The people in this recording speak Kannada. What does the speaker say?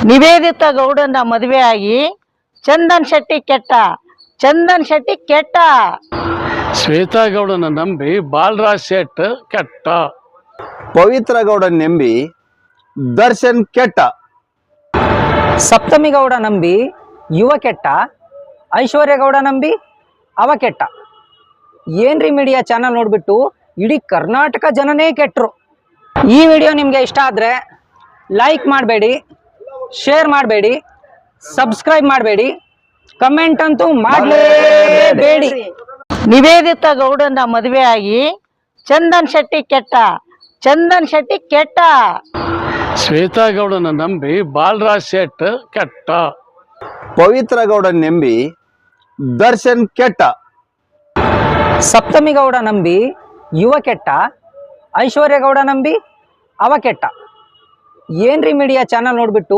ನಿವೇದಿತ ಗೌಡನ ಮದುವೆಯಾಗಿ ಚಂದನ್ ಶೆಟ್ಟಿ ಕೆಟ್ಟ. ಚಂದನ್ ಶೆಟ್ಟಿ ಕೆಟ್ಟ. ಶ್ವೇತಾ ಗೌಡನ ನಂಬಿ ಬಾಲರಾಜ್ ಶೆಟ್ ಕೆಟ್ಟ. ಪವಿತ್ರ ಗೌಡ ನಂಬಿ ದರ್ಶನ್ ಕೆಟ್ಟ. ಸಪ್ತಮಿ ಗೌಡ ನಂಬಿ ಯುವ ಕೆಟ್ಟ. ಐಶ್ವರ್ಯ ಗೌಡ ನಂಬಿ ಅವ ಕೆಟ್ಟ. ಏನ್ರಿ ಮೀಡಿಯಾ ಚಾನಲ್ ನೋಡ್ಬಿಟ್ಟು ಇಡೀ ಕರ್ನಾಟಕ ಜನನೇ ಕೆಟ್ಟರು. ಈ ವಿಡಿಯೋ ನಿಮಗೆ ಇಷ್ಟ ಆದರೆ ಲೈಕ್ ಮಾಡಬೇಡಿ, ಶೇರ್ ಮಾಡಬೇಡಿ, ಸಬ್ಸ್ಕ್ರೈಬ್ ಮಾಡಬೇಡಿ, ಕಮೆಂಟ್ ಅಂತೂ ಮಾಡಲೇಬೇಡಿ. ನಿವೇದಿತ ಗೌಡನ ಮದುವೆಯಾಗಿ ಚಂದನ್ ಶೆಟ್ಟಿ ಕೆಟ್ಟ. ಚಂದನ್ ಶೆಟ್ಟಿ ಕೆಟ್ಟ. ಶ್ವೇತಾ ಗೌಡನ ನಂಬಿ ಬಾಲರಾಜ್ ಶೆಟ್ ಕೆಟ್ಟ. ಪವಿತ್ರ ಗೌಡ ನಂಬಿ ದರ್ಶನ್ ಕೆಟ್ಟ. ಸಪ್ತಮಿ ಗೌಡ ನಂಬಿ ಯುವ ಕೆಟ್ಟ. ಐಶ್ವರ್ಯ ಗೌಡ ನಂಬಿ ಅವ ಕೆಟ್ಟ. ಏನ್ರಿ ಮೀಡಿಯಾ ಚಾನಲ್ ನೋಡ್ಬಿಟ್ಟು